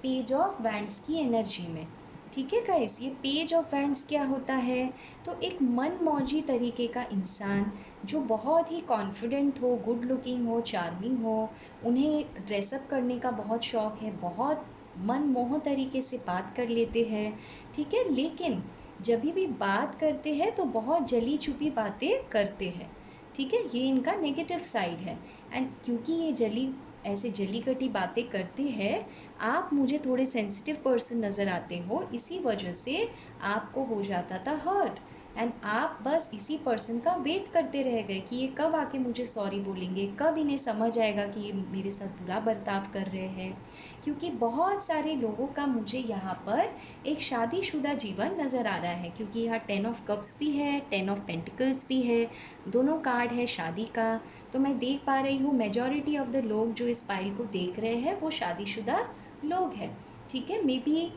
पेज ऑफ वैंड्स की एनर्जी में। ठीक है गाइस, ये पेज ऑफ वैंड्स क्या होता है? तो एक मन मौजी तरीके का इंसान जो बहुत ही कॉन्फिडेंट हो, गुड लुकिंग हो, चार्मिंग हो, उन्हें ड्रेसअप करने का बहुत शौक है, बहुत मनमोह तरीके से बात कर लेते हैं, ठीक है, लेकिन जब भी बात करते हैं तो बहुत जली छुपी बातें करते हैं। ठीक है, ये इनका नेगेटिव साइड है। एंड क्योंकि ये ऐसे जली कटी बातें करते हैं, आप मुझे थोड़े सेंसिटिव पर्सन नज़र आते हो, इसी वजह से आपको हो जाता था हर्ट एंड आप बस इसी पर्सन का वेट करते रह गए कि ये कब आके मुझे सॉरी बोलेंगे, कब इन्हें समझ आएगा कि ये मेरे साथ बुरा बर्ताव कर रहे हैं। क्योंकि बहुत सारे लोगों का मुझे यहाँ पर एक शादीशुदा जीवन नज़र आ रहा है, क्योंकि यहाँ 10 ऑफ कप्स भी है, 10 ऑफ पेंटिकल्स भी है, दोनों कार्ड है शादी का। तो मैं देख पा रही हूँ मेजॉरिटी ऑफ द लोग जो इस फाइल को देख रहे हैं वो शादीशुदा लोग हैं। ठीक है, मे बी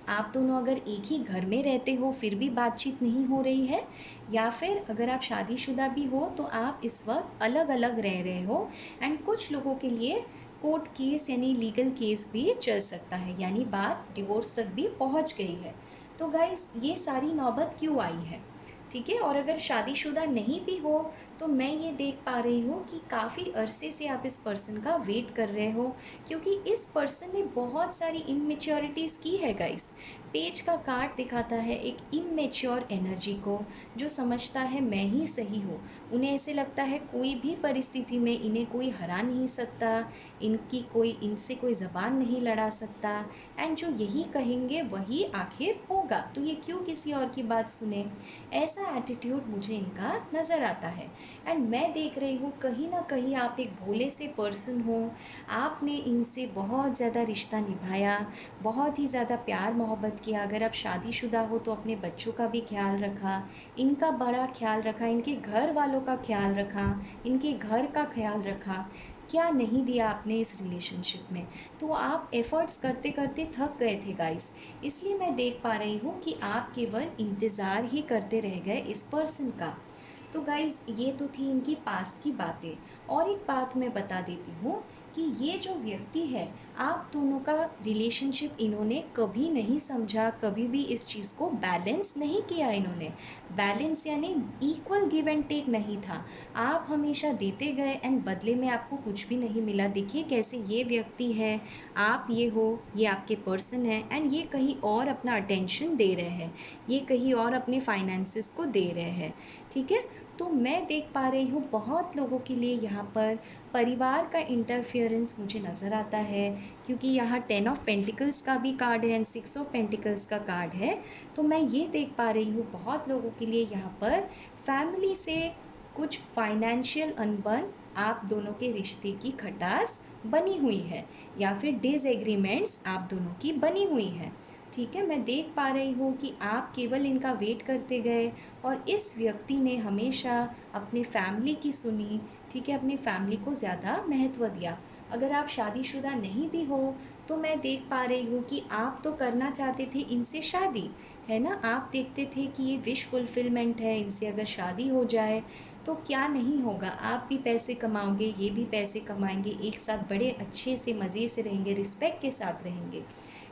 आप दोनों अगर एक ही घर में रहते हो फिर भी बातचीत नहीं हो रही है, या फिर अगर आप शादीशुदा भी हो तो आप इस वक्त अलग अलग रह रहे हो एंड कुछ लोगों के लिए कोर्ट केस यानी लीगल केस भी चल सकता है, यानी बात डिवोर्स तक भी पहुंच गई है। तो गाइस, ये सारी नौबत क्यों आई है? ठीक है, और अगर शादीशुदा नहीं भी हो तो मैं ये देख पा रही हूँ कि काफ़ी अरसे से आप इस पर्सन का वेट कर रहे हो, क्योंकि इस पर्सन ने बहुत सारी इमेच्योरिटीज़ की है गाइस। पेज का कार्ड दिखाता है एक इमेच्योर एनर्जी को, जो समझता है मैं ही सही हूँ। उन्हें ऐसे लगता है कोई भी परिस्थिति में इन्हें कोई हरा नहीं सकता, इनसे कोई ज़बान नहीं लड़ा सकता एंड जो यही कहेंगे वही आखिर होगा, तो ये क्यों किसी और की बात सुने। ऐसा एटीट्यूड मुझे इनका नज़र आता है। एंड मैं देख रही हूँ कहीं ना कहीं आप एक भोले से पर्सन हो, आपने इनसे बहुत ज़्यादा रिश्ता निभाया, बहुत ही ज़्यादा प्यार मोहब्बत किया। अगर आप शादीशुदा हो तो अपने बच्चों का भी ख्याल रखा, इनका बड़ा ख्याल रखा, इनके घर वालों का ख्याल रखा, इनके घर का ख्याल रखा। क्या नहीं दिया आपने इस रिलेशनशिप में। तो आप एफर्ट्स करते करते थक गए थे गाइस, इसलिए मैं देख पा रही हूँ कि आप केवल इंतज़ार ही करते रह गए इस पर्सन का। तो गाइज, ये तो थी इनकी पास्ट की बातें। और एक बात मैं बता देती हूँ कि ये जो व्यक्ति है, आप दोनों का रिलेशनशिप इन्होंने कभी नहीं समझा, कभी भी इस चीज़ को बैलेंस नहीं किया इन्होंने। बैलेंस यानी इक्वल गिव एंड टेक नहीं था। आप हमेशा देते गए एंड बदले में आपको कुछ भी नहीं मिला। देखिए कैसे ये व्यक्ति है, आप ये हो, ये आपके पर्सन है एंड ये कहीं और अपना अटेंशन दे रहे हैं, ये कहीं और अपने फाइनेंसेस को दे रहे हैं। ठीक है, तो मैं देख पा रही हूँ बहुत लोगों के लिए यहाँ पर परिवार का इंटरफियरेंस मुझे नज़र आता है, क्योंकि यहाँ 10 ऑफ पेंटिकल्स का भी कार्ड है एंड 6 ऑफ पेंटिकल्स का कार्ड है। तो मैं ये देख पा रही हूँ बहुत लोगों के लिए यहाँ पर फैमिली से कुछ फाइनेंशियल अनबन, आप दोनों के रिश्ते की खटास बनी हुई है, या फिर डिसएग्रीमेंट्स आप दोनों की बनी हुई है। ठीक है, मैं देख पा रही हूँ कि आप केवल इनका वेट करते गए और इस व्यक्ति ने हमेशा अपने फैमिली की सुनी। ठीक है, अपनी फैमिली को ज़्यादा महत्व दिया। अगर आप शादीशुदा नहीं भी हो तो मैं देख पा रही हूँ कि आप तो करना चाहते थे इनसे शादी, है ना। आप देखते थे कि ये विश फुलफिलमेंट है, इनसे अगर शादी हो जाए तो क्या नहीं होगा, आप भी पैसे कमाओगे, ये भी पैसे कमाएंगे, एक साथ बड़े अच्छे से मज़े से रहेंगे, रिस्पेक्ट के साथ रहेंगे।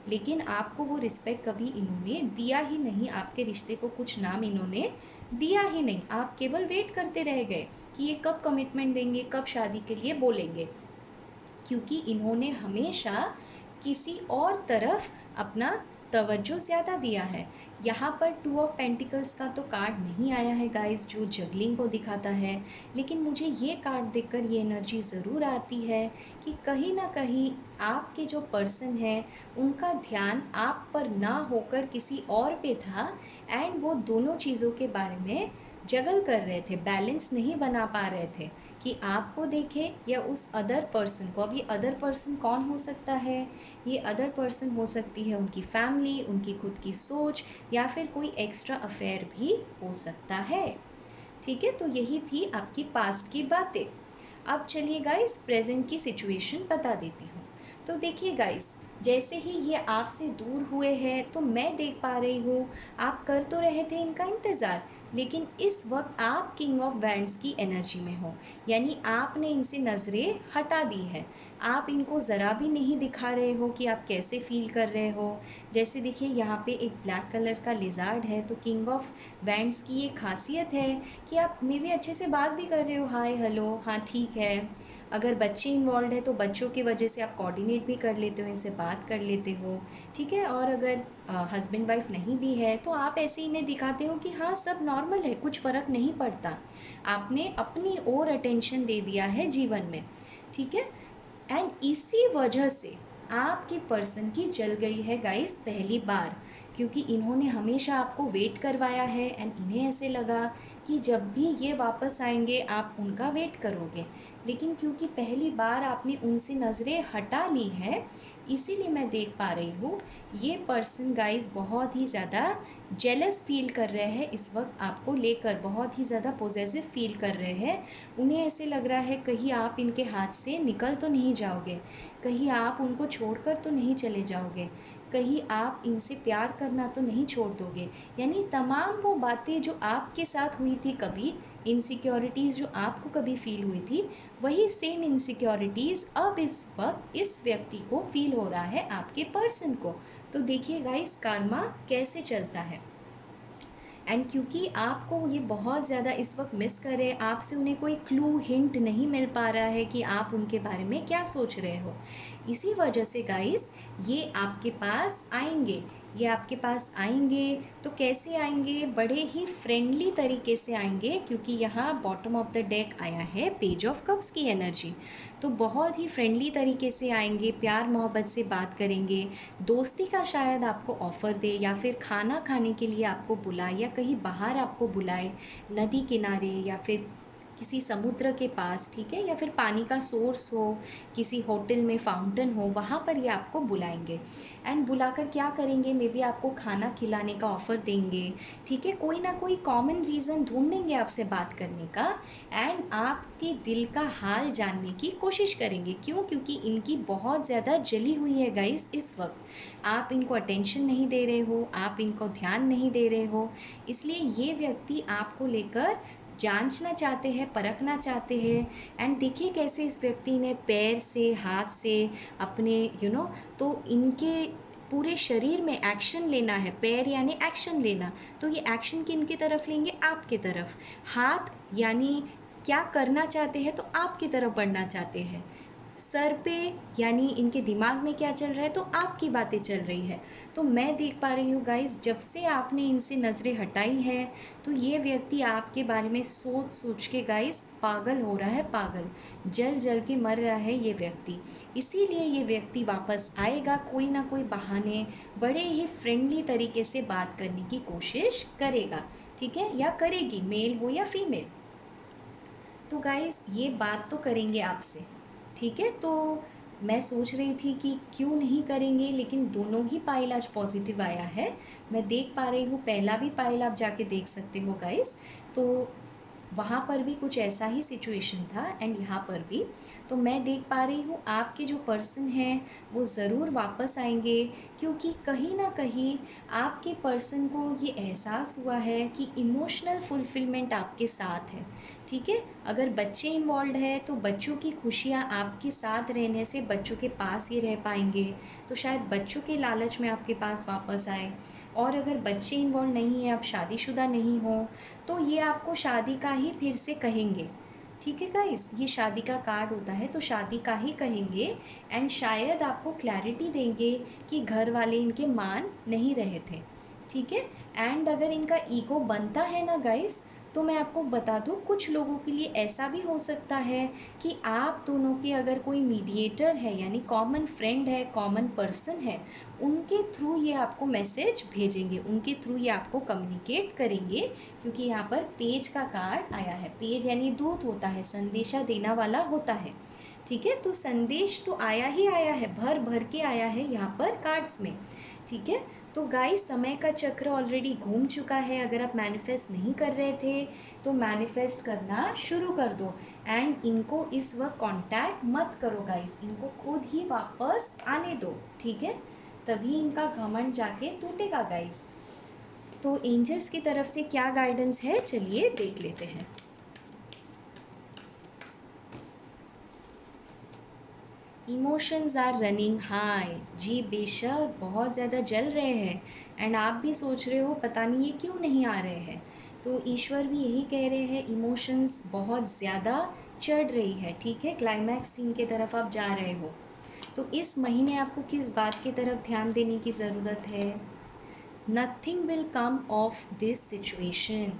लेकिन आपको वो रिस्पेक्ट कभी इन्होंने दिया ही नहीं, आपके रिश्ते को कुछ नाम इन्होंने दिया ही नहीं। आप केवल वेट करते रह गए कि ये कब कमिटमेंट देंगे, कब शादी के लिए बोलेंगे, क्योंकि इन्होंने हमेशा किसी और तरफ अपना तवज्जो ज़्यादा दिया है। यहाँ पर 2 ऑफ पेंटिकल्स का तो कार्ड नहीं आया है गाइस, जो जगलिंग को दिखाता है, लेकिन मुझे ये कार्ड देखकर ये एनर्जी ज़रूर आती है कि कहीं ना कहीं आपके जो पर्सन है उनका ध्यान आप पर ना होकर किसी और पे था एंड वो दोनों चीज़ों के बारे में जगल कर रहे थे, बैलेंस नहीं बना पा रहे थे। कि आपको देखे या उस अदर पर्सन को। अब ये अदर पर्सन कौन हो सकता है? ये अदर पर्सन हो सकती है उनकी फैमिली, उनकी खुद की सोच, या फिर कोई एक्स्ट्रा अफेयर भी हो सकता है। ठीक है, तो यही थी आपकी पास्ट की बातें। अब चलिए गाइस प्रेजेंट की सिचुएशन बता देती हूँ। तो देखिए गाइस, जैसे ही ये आपसे दूर हुए हैं तो मैं देख पा रही हूँ आप कर तो रहे थे इनका इंतज़ार, लेकिन इस वक्त आप किंग ऑफ वैंड्स की एनर्जी में हो, यानी आपने इनसे नज़रें हटा दी है। आप इनको ज़रा भी नहीं दिखा रहे हो कि आप कैसे फील कर रहे हो। जैसे देखिए यहाँ पे एक ब्लैक कलर का लिजार्ड है, तो किंग ऑफ वैंड्स की ये खासियत है कि आप मे भी अच्छे से बात भी कर रहे हो, हाय हेलो हाँ ठीक है। अगर बच्चे इन्वॉल्व है तो बच्चों की वजह से आप कोऑर्डिनेट भी कर लेते हो, इनसे बात कर लेते हो। ठीक है, और अगर हस्बैंड वाइफ नहीं भी है तो आप ऐसे इन्हें दिखाते हो कि हाँ सब नॉर्मल है, कुछ फ़र्क नहीं पड़ता। आपने अपनी ओर अटेंशन दे दिया है जीवन में। ठीक है, एंड इसी वजह से आपके पर्सन की जल गई है गाइस पहली बार, क्योंकि इन्होंने हमेशा आपको वेट करवाया है एंड इन्हें ऐसे लगा कि जब भी ये वापस आएंगे आप उनका वेट करोगे। लेकिन क्योंकि पहली बार आपने उनसे नज़रें हटा ली है, इसीलिए मैं देख पा रही हूँ ये पर्सन गाइस बहुत ही ज़्यादा जेलस फील कर रहे हैं इस वक्त आपको लेकर, बहुत ही ज़्यादा पोजेसिव फील कर रहे हैं। उन्हें ऐसे लग रहा है कहीं आप इनके हाथ से निकल तो नहीं जाओगे, कहीं आप उनको छोड़कर तो नहीं चले जाओगे, कहीं आप इनसे प्यार करना तो नहीं छोड़ दोगे। यानी तमाम वो बातें जो आपके साथ हुई थी कभी, इनसिक्योरिटीज़ जो आपको कभी फील हुई थी, वही सेम इनसिक्योरिटीज़ अब इस वक्त इस व्यक्ति को फील हो रहा है, आपके पर्सन को। तो देखिए गाइस कर्मा कैसे चलता है। एंड क्योंकि आपको ये बहुत ज़्यादा इस वक्त मिस कर रहे हैं, आपसे उन्हें कोई क्लू हिंट नहीं मिल पा रहा है कि आप उनके बारे में क्या सोच रहे हो, इसी वजह से गाइस ये आपके पास आएंगे। ये आपके पास आएंगे तो कैसे आएंगे? बड़े ही फ्रेंडली तरीके से आएंगे, क्योंकि यहाँ बॉटम ऑफ द डेक आया है पेज ऑफ कप्स की एनर्जी। तो बहुत ही फ्रेंडली तरीके से आएंगे, प्यार मोहब्बत से बात करेंगे, दोस्ती का शायद आपको ऑफ़र दे, या फिर खाना खाने के लिए आपको बुलाए, या कहीं बाहर आपको बुलाए, नदी किनारे या फिर किसी समुद्र के पास। ठीक है, या फिर पानी का सोर्स हो, किसी होटल में फाउंटेन हो, वहाँ पर ये आपको बुलाएंगे। एंड बुलाकर क्या करेंगे? मे बी आपको खाना खिलाने का ऑफ़र देंगे। ठीक है, कोई ना कोई कॉमन रीज़न ढूंढेंगे आपसे बात करने का, एंड आपके दिल का हाल जानने की कोशिश करेंगे। क्यों? क्योंकि इनकी बहुत ज़्यादा जली हुई है गाइस इस वक्त। आप इनको अटेंशन नहीं दे रहे हो, आप इनको ध्यान नहीं दे रहे हो, इसलिए ये व्यक्ति आपको लेकर जांचना चाहते हैं, परखना चाहते हैं। एंड देखिए कैसे इस व्यक्ति ने पैर से, हाथ से अपने तो इनके पूरे शरीर में एक्शन लेना है। पैर यानी एक्शन लेना, तो ये एक्शन किनकी तरफ लेंगे? आपकी तरफ। हाथ यानी क्या करना चाहते हैं? तो आपकी तरफ बढ़ना चाहते हैं। सर पे यानी इनके दिमाग में क्या चल रहा है? तो आपकी बातें चल रही है। तो मैं देख पा रही हूँ गाइस, जब से आपने इनसे नज़रें हटाई है तो ये व्यक्ति आपके बारे में सोच सोच के गाइस पागल हो रहा है, पागल जल जल के मर रहा है ये व्यक्ति। इसीलिए ये व्यक्ति वापस आएगा, कोई ना कोई बहाने, बड़े ही फ्रेंडली तरीके से बात करने की कोशिश करेगा। ठीक है, या करेगी, मेल हो या फीमेल। तो गाइस ये बात तो करेंगे आपसे। ठीक है, तो मैं सोच रही थी कि क्यों नहीं करेंगे, लेकिन दोनों ही पाइल आज पॉजिटिव आया है। मैं देख पा रही हूँ, पहला भी पाइल आप जाके देख सकते हो गाइस। तो वहाँ पर भी कुछ ऐसा ही सिचुएशन था एंड यहाँ पर भी। तो मैं देख पा रही हूँ आपके जो पर्सन हैं वो ज़रूर वापस आएंगे, क्योंकि कहीं ना कहीं आपके पर्सन को ये एहसास हुआ है कि इमोशनल फुलफिलमेंट आपके साथ है। ठीक है, अगर बच्चे इन्वॉल्व है तो बच्चों की खुशियाँ आपके साथ रहने से बच्चों के पास ही रह पाएंगे, तो शायद बच्चों के लालच में आपके पास वापस आए। और अगर बच्चे इन्वॉल्व नहीं है, आप शादीशुदा नहीं हो, तो ये आपको शादी का ही फिर से कहेंगे। ठीक है गाइस, ये शादी का कार्ड होता है तो शादी का ही कहेंगे। एंड शायद आपको क्लैरिटी देंगे कि घर वाले इनके मान नहीं रहे थे। ठीक है, एंड अगर इनका ईगो बनता है ना गाइस, तो मैं आपको बता दूं, कुछ लोगों के लिए ऐसा भी हो सकता है कि आप दोनों के अगर कोई मीडिएटर है, यानी कॉमन फ्रेंड है, कॉमन पर्सन है, उनके थ्रू ये आपको मैसेज भेजेंगे, उनके थ्रू ये आपको कम्युनिकेट करेंगे। क्योंकि यहाँ पर पेज का कार्ड आया है। पेज यानी दूत होता है, संदेशा देना वाला होता है। ठीक है, तो संदेश तो आया ही आया है, भर भर के आया है यहाँ पर कार्ड्स में। ठीक है, तो गाइस समय का चक्र ऑलरेडी घूम चुका है। अगर आप मैनिफेस्ट नहीं कर रहे थे तो मैनिफेस्ट करना शुरू कर दो। एंड इनको इस वक्त कांटेक्ट मत करो गाइस, इनको खुद ही वापस आने दो। ठीक है, तभी इनका घमंड जाके टूटेगा गाइस। तो एंजल्स की तरफ से क्या गाइडेंस है, चलिए देख लेते हैं। Emotions are running high. जी बेशक, बहुत ज़्यादा जल रहे हैं। एंड आप भी सोच रहे हो पता नहीं ये क्यों नहीं आ रहे हैं। तो ईश्वर भी यही कह रहे हैं, इमोशंस बहुत ज़्यादा चढ़ रही है। ठीक है, क्लाइमैक्स सीन की तरफ आप जा रहे हो। तो इस महीने आपको किस बात की तरफ ध्यान देने की ज़रूरत है? Nothing will come of this situation.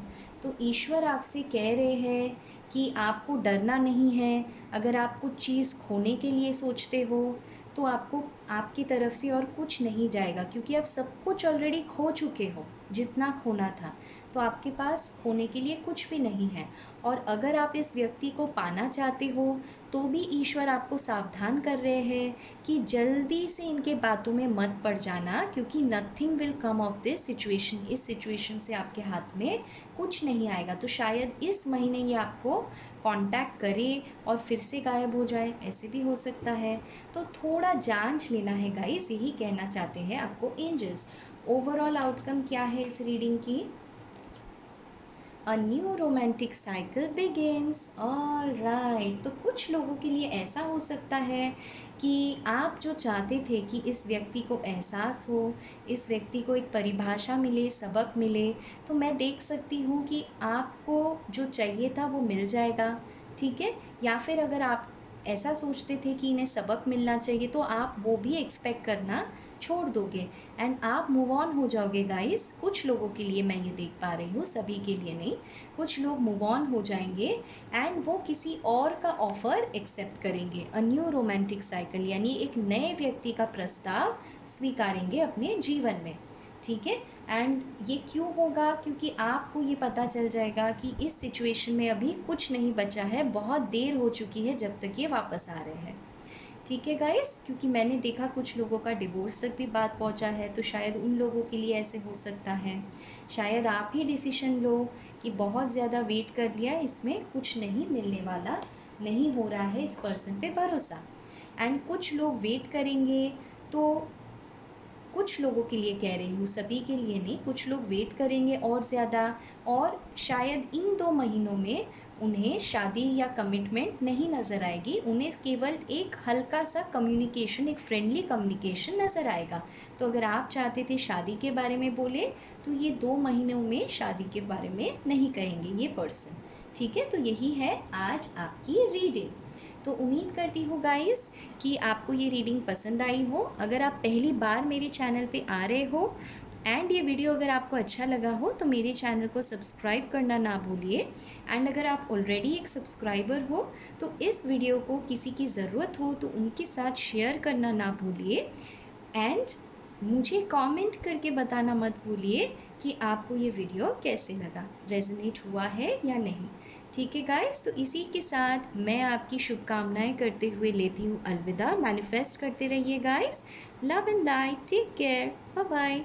तो ईश्वर आपसे कह रहे हैं कि आपको डरना नहीं है। अगर आप कुछ चीज़ खोने के लिए सोचते हो तो आपको आपकी तरफ से और कुछ नहीं जाएगा, क्योंकि आप सब कुछ ऑलरेडी खो चुके हो जितना खोना था। तो आपके पास खोने के लिए कुछ भी नहीं है। और अगर आप इस व्यक्ति को पाना चाहते हो तो भी ईश्वर आपको सावधान कर रहे हैं कि जल्दी से इनके बातों में मत पड़ जाना, क्योंकि nothing will come of this situation. इस सिचुएशन से आपके हाथ में कुछ नहीं आएगा। तो शायद इस महीने ये आपको कांटेक्ट करे और फिर से गायब हो जाए, ऐसे भी हो सकता है। तो थोड़ा जांच लेना है गाइस, यही कहना चाहते हैं आपको एंजल्स। ओवरऑल आउटकम क्या है इस रीडिंग की? A new romantic cycle begins. All right. तो कुछ लोगों के लिए ऐसा हो सकता है कि आप जो चाहते थे कि इस व्यक्ति को एहसास हो, इस व्यक्ति को एक परिभाषा मिले, सबक मिले, तो मैं देख सकती हूँ कि आपको जो चाहिए था वो मिल जाएगा। ठीक है, या फिर अगर आप ऐसा सोचते थे कि इन्हें सबक मिलना चाहिए तो आप वो भी एक्सपेक्ट करना छोड़ दोगे एंड आप मूव ऑन हो जाओगे गाइस। कुछ लोगों के लिए मैं ये देख पा रही हूँ, सभी के लिए नहीं। कुछ लोग मूव ऑन हो जाएंगे एंड वो किसी और का ऑफर एक्सेप्ट करेंगे। अ न्यू रोमांटिक साइकिल, यानी एक नए व्यक्ति का प्रस्ताव स्वीकारेंगे अपने जीवन में। ठीक है, एंड ये क्यों होगा? क्योंकि आपको ये पता चल जाएगा कि इस सिचुएशन में अभी कुछ नहीं बचा है, बहुत देर हो चुकी है जब तक ये वापस आ रहे हैं। ठीक है गाइस, क्योंकि मैंने देखा कुछ लोगों का डिवोर्स तक भी बात पहुंचा है, तो शायद उन लोगों के लिए ऐसे हो सकता है। शायद आप ही डिसीजन लो कि बहुत ज़्यादा वेट कर लिया, इसमें कुछ नहीं मिलने वाला, नहीं हो रहा है इस पर्सन पे भरोसा। एंड कुछ लोग वेट करेंगे। तो कुछ लोगों के लिए कह रही हूँ, सभी के लिए नहीं, कुछ लोग वेट करेंगे और ज़्यादा। और शायद इन 2 महीनों में उन्हें शादी या कमिटमेंट नहीं नज़र आएगी, उन्हें केवल एक हल्का सा कम्युनिकेशन, एक फ्रेंडली कम्युनिकेशन नज़र आएगा। तो अगर आप चाहते थे शादी के बारे में बोले तो ये 2 महीनों में शादी के बारे में नहीं कहेंगे ये पर्सन। ठीक है, तो यही है आज आपकी रीडिंग। तो उम्मीद करती हूँ गाइस कि आपको ये रीडिंग पसंद आई हो। अगर आप पहली बार मेरे चैनल पे आ रहे हो एंड ये वीडियो अगर आपको अच्छा लगा हो तो मेरे चैनल को सब्सक्राइब करना ना भूलिए। एंड अगर आप ऑलरेडी एक सब्सक्राइबर हो तो इस वीडियो को किसी की ज़रूरत हो तो उनके साथ शेयर करना ना भूलिए। एंड मुझे कमेंट करके बताना मत भूलिए कि आपको ये वीडियो कैसे लगा, रेजोनेट हुआ है या नहीं। ठीक है गाइस, तो इसी के साथ मैं आपकी शुभकामनाएं करते हुए लेती हूँ अलविदा। मैनिफेस्ट करते रहिए guys. Love and light, take care, bye bye.